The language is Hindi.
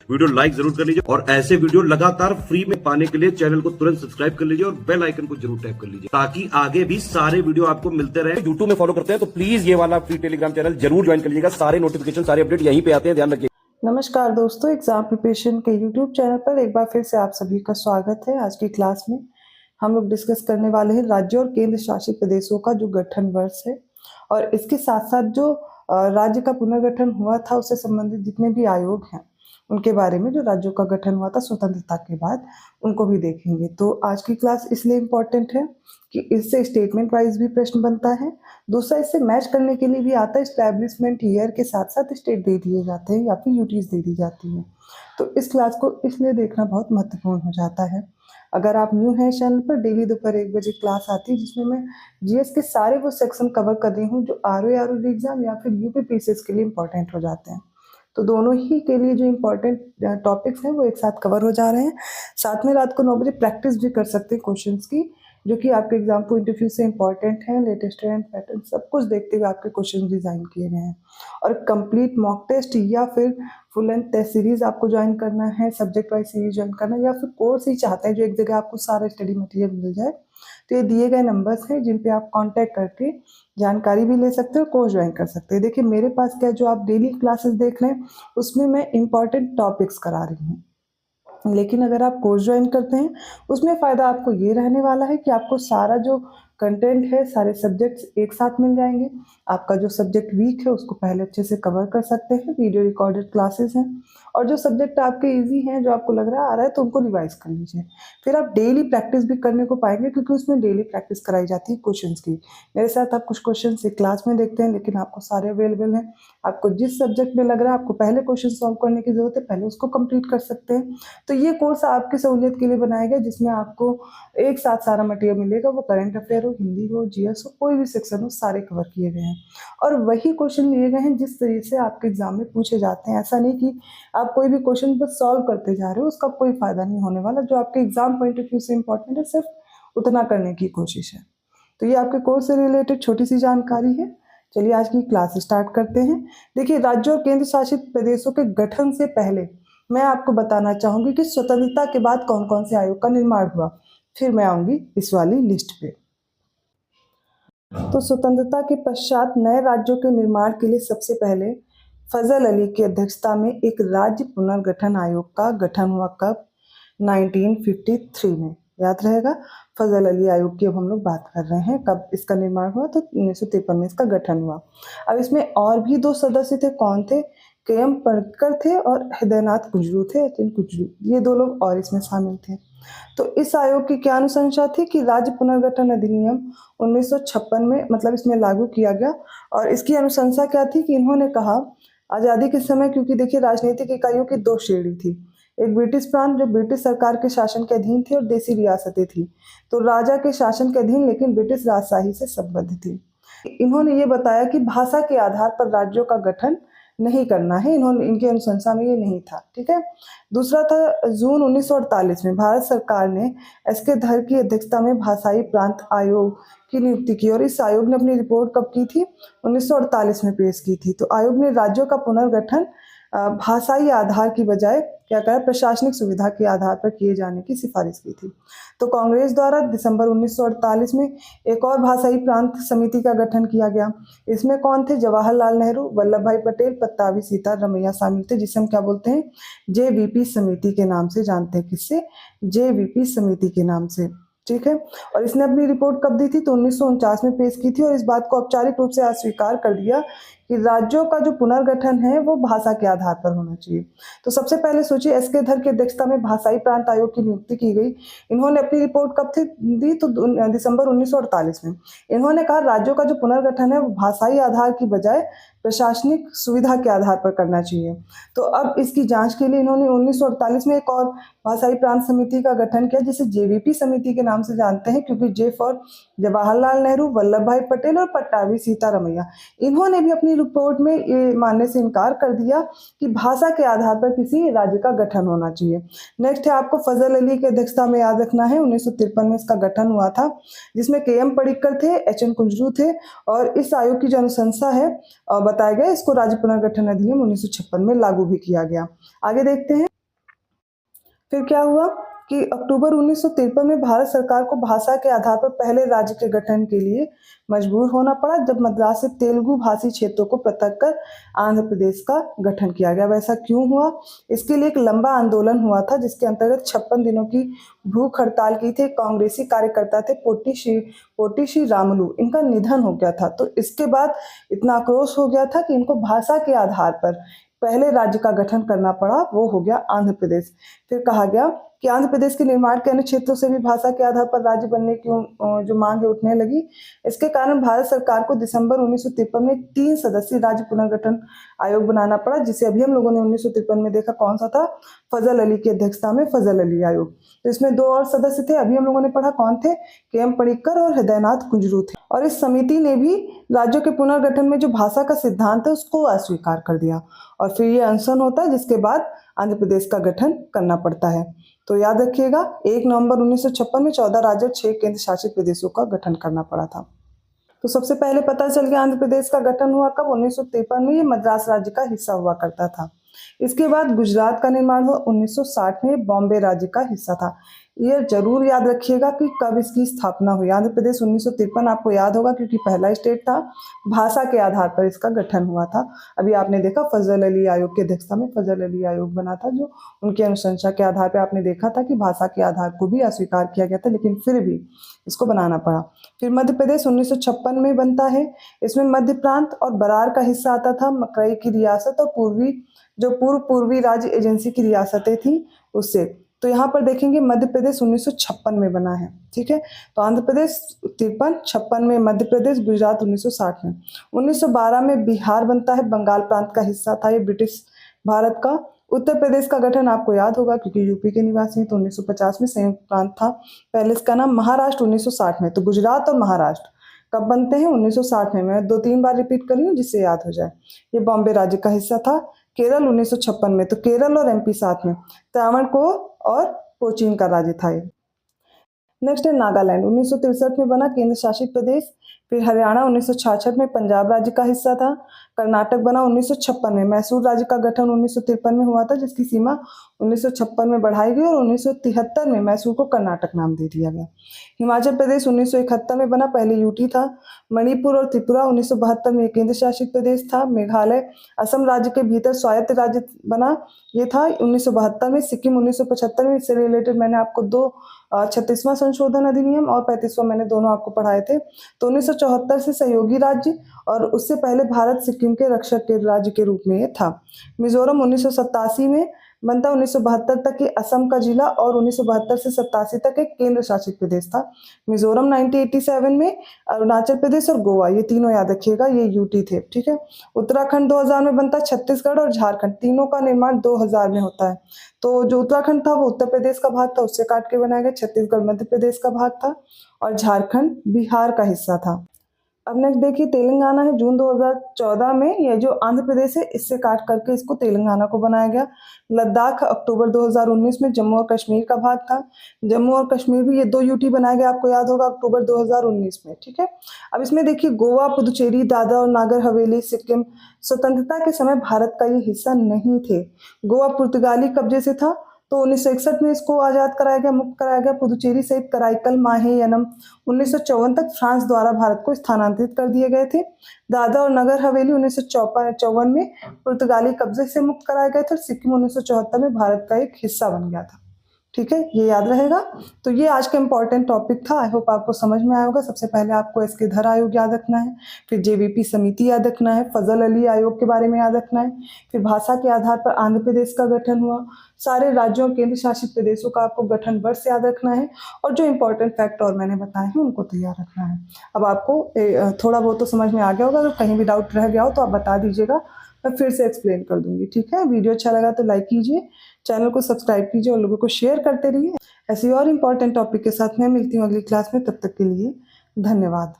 वीडियो लाइक जरूर कर लीजिए और ऐसे वीडियो लगातार फ्री में पाने के लिए चैनल को तुरंत सब्सक्राइब कर लीजिए और बेल आइकन को जरूर टैप कर लीजिए ताकि आगे भी सारे वीडियो आपको मिलते रहे। यूट्यूब में फॉलो करते हैं तो प्लीज ये वाला फ्री टेलीग्राम चैनल जरूर ज्वाइन कर लीजिएगा। सारे नोटिफिकेशन सारे अपडेट यहीं पे आते हैं, ध्यान रखिए। नमस्कार दोस्तों, एग्जाम प्रिपरेशन के यूट्यूब चैनल पर एक बार फिर से आप सभी का स्वागत है। आज की क्लास में हम लोग डिस्कस करने वाले हैं राज्यों और केंद्र शासित प्रदेशों का जो गठन वर्ष है और इसके साथ साथ जो राज्य का पुनर्गठन हुआ था उससे संबंधित जितने भी आयोग हैं उनके बारे में, जो राज्यों का गठन हुआ था स्वतंत्रता के बाद, उनको भी देखेंगे। तो आज की क्लास इसलिए इम्पोर्टेंट है कि इससे स्टेटमेंट वाइज भी प्रश्न बनता है, दूसरा इससे मैच करने के लिए भी आता है। एस्टैब्लिशमेंट ईयर के साथ साथ स्टेट दे दिए जाते हैं या फिर यूटीज दे दी जाती है। तो इस क्लास को इसलिए देखना बहुत महत्वपूर्ण हो जाता है। अगर आप न्यू हैं चैनल पर, डेली दोपहर 1 बजे क्लास आती है जिसमें मैं जीएस के सारे वो सेक्शन कवर कर रही हूँ जो आरओ एग्जाम या फिर यूपी पीसीएस के लिए इंपॉर्टेंट हो जाते हैं। तो दोनों ही के लिए जो इम्पोर्टेंट टॉपिक्स हैं वो एक साथ कवर हो जा रहे हैं। साथ में रात को 9 बजे प्रैक्टिस भी कर सकते हैं क्वेश्चंस की, जो कि आपके एग्जाम पॉइंट ऑफ व्यू से इंपॉर्टेंट है। लेटेस्ट ट्रेंड पैटर्न सब कुछ देखते हुए आपके क्वेश्चन डिजाइन किए गए हैं। और कंप्लीट मॉक टेस्ट या फिर फुल लेंथ टेस्ट सीरीज आपको ज्वाइन करना है, सब्जेक्ट वाइज सीरीज ज्वाइन करना है, या फिर कोर्स ही चाहते हैं जो एक जगह आपको सारा स्टडी मटेरियल मिल जाए, तो ये दिए गए नंबर्स हैं जिन पे आप कांटेक्ट करके जानकारी भी ले सकते हो, कोर्स ज्वाइन कर सकते हैं। देखिए मेरे पास क्या, जो आप डेली क्लासेस देख रहे हैं उसमें मैं इंपॉर्टेंट टॉपिक्स करा रही हूँ, लेकिन अगर आप कोर्स ज्वाइन करते हैं उसमें फ़ायदा आपको ये रहने वाला है कि आपको सारा जो कंटेंट है, सारे सब्जेक्ट्स एक साथ मिल जाएंगे। आपका जो सब्जेक्ट वीक है उसको पहले अच्छे से कवर कर सकते हैं, वीडियो रिकॉर्डेड क्लासेस हैं। और जो सब्जेक्ट आपके इजी हैं, जो आपको लग रहा है आ रहा है, तो उनको रिवाइज कर लीजिए। फिर आप डेली प्रैक्टिस भी करने को पाएंगे क्योंकि उसमें डेली प्रैक्टिस कराई जाती है क्वेश्चंस की। मेरे साथ आप कुछ क्वेश्चन एक क्लास में देखते हैं, लेकिन आपको सारे अवेलेबल हैं। आपको जिस सब्जेक्ट में लग रहा है आपको पहले क्वेश्चन सॉल्व करने की जरूरत है, पहले उसको कंप्लीट कर सकते हैं। तो ये कोर्स आपकी सहूलियत के लिए बनाया गया, जिसमें आपको एक साथ सारा मटेरियल मिलेगा। वो करंट अफेयर हो, हिंदी हो, जीएस हो, कोई भी सेक्शन हो, सारे कवर किए गए हैं और वही क्वेश्चन लिए गए हैं जिस तरीके से आपके एग्जाम में पूछे जाते हैं। ऐसा नहीं कि आप कोई भी क्वेश्चन बस सॉल्व करते जा रहे हो, उसका कोई फायदा नहीं होने वाला। जो आपके एग्जाम पॉइंट ऑफ व्यू से इंपॉर्टेंट है सिर्फ उतना करने की कोशिश है। तो ये आपके कोर्स से रिलेटेड छोटी सी जानकारी है। चलिए आज की क्लास स्टार्ट करते हैं। देखिए राज्यों और केंद्र शासित प्रदेशों के गठन से पहले मैं आपको बताना चाहूंगी कि स्वतंत्रता के बाद कौन कौन से आयोग का निर्माण हुआ, फिर मैं आऊंगी इस वाली लिस्ट पे। तो स्वतंत्रता के पश्चात नए राज्यों के निर्माण के लिए सबसे पहले फजल अली की अध्यक्षता में एक राज्य पुनर्गठन आयोग का गठन हुआ। कब? 1953 में। याद रहेगा, फजल अली आयोग की अब हम लोग बात कर रहे हैं। कब इसका निर्माण हुआ? तो 1953 में इसका गठन हुआ। अब इसमें और भी 2 सदस्य थे। कौन थे? के.एम. पणक्कर थे और हृदयनाथ कुंजरू थे, एच.एन. कुंजरू, ये 2 लोग और इसमें शामिल थे। तो इस आयोग की क्या अनुशंसा थी कि राज्य पुनर्गठन अधिनियम 1956 में, मतलब इसमें लागू किया गया। और इसकी अनुशंसा क्या थी कि इन्होंने कहा, आज़ादी के समय, क्योंकि देखिए राजनीतिक इकाइयों की 2 श्रेणी थी, एक ब्रिटिश प्रांत जो ब्रिटिश सरकार के शासन के अधीन थी और देसी रियासतें थी, तो राजा के शासन के अधीन लेकिन ब्रिटिश राजशाही से संबद्ध थी। इन्होंने ये बताया कि भाषा के आधार पर राज्यों का गठन नहीं करना है, इन्होंने, इनकी अनुशंसा में ये नहीं था। ठीक है। दूसरा था जून 1948 में भारत सरकार ने एस.के. धर की अध्यक्षता में भाषाई प्रांत आयोग की नियुक्ति की और इस आयोग ने अपनी रिपोर्ट कब की थी? 1948 में पेश की थी। तो आयोग ने राज्यों का पुनर्गठन भाषाई आधार की बजाय क्या करा, प्रशासनिक सुविधा के आधार पर किए जाने की सिफारिश की थी। तो कांग्रेस द्वारा दिसंबर 1948 में एक और भाषाई प्रांत समिति का गठन किया गया। इसमें कौन थे? जवाहरलाल नेहरू, वल्लभ भाई पटेल, पट्टाभी सीतारमैया शामिल थे, जिसे हम क्या बोलते हैं? जेवीपी समिति के नाम से जानते हैं। किससे? जेवीपी समिति के नाम से। ठीक है। और इसने अपनी रिपोर्ट कब दी थी? तो 1949 में पेश की थी और इस बात को औपचारिक रूप से अस्वीकार कर दिया कि राज्यों का जो पुनर्गठन है वो भाषा के आधार पर होना चाहिए। तो सबसे पहले सोचिए, एस.के. धर की अध्यक्षता में भाषाई प्रांत आयोग की नियुक्ति की गई। इन्होंने अपनी रिपोर्ट कब दी? तो दिसंबर 1948 में। इन्होंने कहा राज्यों का जो पुनर्गठन है वो भाषाई आधार की बजाय प्रशासनिक सुविधा के आधार पर करना चाहिए। तो अब इसकी जांच के लिए इन्होंने 1948 में एक और भाषाई प्रांत समिति का गठन किया, जिसे जेवीपी समिति के नाम से जानते हैं, क्योंकि जे फॉर जवाहरलाल नेहरू, वल्लभ भाई पटेल और पट्टाभी सीतारमैया। इन्होंने भी अपनी रिपोर्ट में ये मानने से इनकार कर दिया कि भाषा के आधार पर किसी राज्य का गठन होना चाहिए। नेक्स्ट है आपको फजल अली की अध्यक्षता में, याद रखना है 1953 में इसका गठन हुआ था, जिसमें के.एम. पणक्कर थे, एच.एन. कुंजरू थे। और इस आयोग की जो अनुशंसा है बताया गया, इसको राज्य पुनर्गठन अधिनियम 1956 में लागू भी किया गया। आगे देखते हैं। फिर क्या हुआ कि अक्टूबर 1953 में भारत सरकार को भाषा के आधार पर पहले राज्य के गठन के लिए मजबूर होना पड़ा, जब मद्रास से तेलुगु भाषी क्षेत्रों को पृथक कर आंध्र प्रदेश का गठन किया गया। वैसा क्यों हुआ? इसके लिए एक लंबा आंदोलन हुआ था, जिसके अंतर्गत 56 दिनों की भूख हड़ताल की थी। कांग्रेसी कार्यकर्ता थे पोटी श्री रामुलु, इनका निधन हो गया था। तो इसके बाद इतना आक्रोश हो गया था कि इनको भाषा के आधार पर पहले राज्य का गठन करना पड़ा, वो हो गया आंध्र प्रदेश। फिर कहा गया कि आंध्र प्रदेश के निर्माण के अन्य क्षेत्रों से भी भाषा के आधार पर राज्य बनने की जो मांग है उठने लगी। इसके कारण भारत सरकार को दिसंबर 1953 में 3 सदस्यीय राज्य पुनर्गठन आयोग बनाना पड़ा, जिसे अभी हम लोगों ने 1953 में देखा कौन सा था, फजल अली की अध्यक्षता में फजल अली आयोग। तो इसमें 2 और सदस्य थे, अभी हम लोगों ने पढ़ा कौन थे, के.एम. पणिक्कर और हृदयनाथ कुंजरू थे। और इस समिति ने भी राज्यों के पुनर्गठन में जो भाषा का सिद्धांत है उसको अस्वीकार कर दिया, और फिर ये अनशन होता है, जिसके बाद आंध्र प्रदेश का गठन करना पड़ता है। तो याद रखिएगा 1 नवंबर 1956 में 14 राज्य और 6 केंद्र शासित प्रदेशों का गठन करना पड़ा था। तो सबसे पहले पता चल गया आंध्र प्रदेश का गठन हुआ कब, 1953 में। ये मद्रास राज्य का हिस्सा हुआ करता था। इसके बाद गुजरात का निर्माण हुआ 1960 में, बॉम्बे राज्य का हिस्सा था। ये जरूर याद रखिएगा कि कब इसकी स्थापना हुई। आंध्र प्रदेश 1953 आपको याद होगा क्योंकि पहला स्टेट था, भाषा के आधार पर इसका गठन हुआ था। अभी आपने देखा फजल अली आयोग की अध्यक्षता में फजल अली आयोग बना था, जो उनकी अनुशंसा के आधार पर आपने देखा था कि भाषा के आधार को भी अस्वीकार किया गया था, लेकिन फिर भी इसको बनाना पड़ा। फिर मध्य प्रदेश 1956 में बनता है। इसमें मध्य प्रांत और बरार का हिस्सा आता था, मकई की रियासत और पूर्वी राज्य एजेंसी की रियासतें थी उससे। तो यहाँ पर देखेंगे मध्य प्रदेश 1956 में बना है, ठीक है। तो आंध्र प्रदेश 53-56 में, मध्य प्रदेश, गुजरात 1960 में। 1912 में बिहार बनता है, बंगाल प्रांत का हिस्सा था ये ब्रिटिश भारत का। उत्तर प्रदेश का गठन आपको याद होगा क्योंकि यूपी के निवासी हैं, तो 1950 में संयुक्त प्रांत था। पहले इसका नाम महाराष्ट्र 1960 में। तो गुजरात और महाराष्ट्र कब बनते हैं? 1960 में। मैं 2-3 बार रिपीट कर रही हूँ जिससे याद हो जाए। ये बॉम्बे राज्य का हिस्सा था। केरल 1956 में, तो केरल और एमपी साथ में। त्रावणकोर और कोचीन का राज्य था ये। नेक्स्ट है नागालैंड, 1963 में बना केंद्र शासित प्रदेश। फिर हरियाणा 1966 में पंजाब राज्य का हिस्सा था। कर्नाटक बना 1956 में। मैसूर राज्य का गठन 1953 में हुआ था, जिसकी सीमा 1956 में बढ़ाई गई और 1973 में मैसूर को कर्नाटक नाम दे दिया गया। हिमाचल प्रदेश 1971 में बना, पहले यूटी था। मणिपुर और त्रिपुरा 1972 में केंद्र शासित प्रदेश था। मेघालय असम राज्य के भीतर स्वायत्त राज्य बना, ये था 1972 में। सिक्किम 1975 में। इससे रिलेटेड मैंने आपको 36वां संशोधन अधिनियम और 35वां मैंने दोनों आपको पढ़ाए थे। तो 1974 से सहयोगी राज्य, और उससे पहले भारत सिक्किम के रक्षक के राज्य के रूप में ये था। मिजोरम 1987 में बनता, 1972 तक ये असम का जिला और 1972 से 87 तक एक केंद्र शासित प्रदेश था। मिजोरम 1987 में। अरुणाचल प्रदेश और गोवा, ये तीनों याद रखिएगा, ये यूटी थे, ठीक है। उत्तराखंड 2000 में बनता। छत्तीसगढ़ और झारखंड, तीनों का निर्माण 2000 में होता है। तो जो उत्तराखंड था वो उत्तर प्रदेश का भाग था, उससे काट के बनाया गया। छत्तीसगढ़ मध्य प्रदेश का भाग था और झारखंड बिहार का हिस्सा था। अब नेक्स्ट देखिए तेलंगाना है, जून 2014 में। ये जो आंध्र प्रदेश है इससे काट करके इसको तेलंगाना को बनाया गया। लद्दाख अक्टूबर 2019 में जम्मू और कश्मीर का भाग था। जम्मू और कश्मीर भी ये 2 यूटी बनाया गया, आपको याद होगा, अक्टूबर 2019 में, ठीक है। अब इसमें देखिए गोवा, पुदुचेरी, दादरा और नागर हवेली, सिक्किम स्वतंत्रता के समय भारत का ये हिस्सा नहीं थे। गोवा पुर्तगाली कब्जे से था, तो 1961 में इसको आजाद कराया गया, मुक्त कराया गया। पुदुचेरी सहित कराईकल, माहे, यनम 1954 तक फ्रांस द्वारा भारत को स्थानांतरित कर दिए गए थे। दादरा और नगर हवेली 1954 में पुर्तगाली कब्जे से मुक्त कराए गए थे। सिक्किम 1974 में भारत का एक हिस्सा बन गया था, ठीक है, ये याद रहेगा। तो ये आज का इंपॉर्टेंट टॉपिक था। आई होप आपको समझ में आया होगा। सबसे पहले आपको एस के धर आयोग याद रखना है, फिर जेवीपी समिति याद रखना है, फजल अली आयोग के बारे में याद रखना है, फिर भाषा के आधार पर आंध्र प्रदेश का गठन हुआ, सारे राज्यों और केंद्र शासित प्रदेशों का आपको गठन वर्ष याद रखना है, और जो इंपॉर्टेंट फैक्ट और मैंने बताए हैं उनको तैयार रखना है। अब आपको थोड़ा बहुत तो समझ में आ गया होगा, अगर कहीं भी डाउट रह गया हो तो आप बता दीजिएगा, मैं फिर से एक्सप्लेन कर दूंगी, ठीक है। वीडियो अच्छा लगा तो लाइक कीजिए, चैनल को सब्सक्राइब कीजिए और लोगों को शेयर करते रहिए। ऐसी और इम्पोर्टेंट टॉपिक के साथ मैं मिलती हूँ अगली क्लास में। तब तक के लिए धन्यवाद।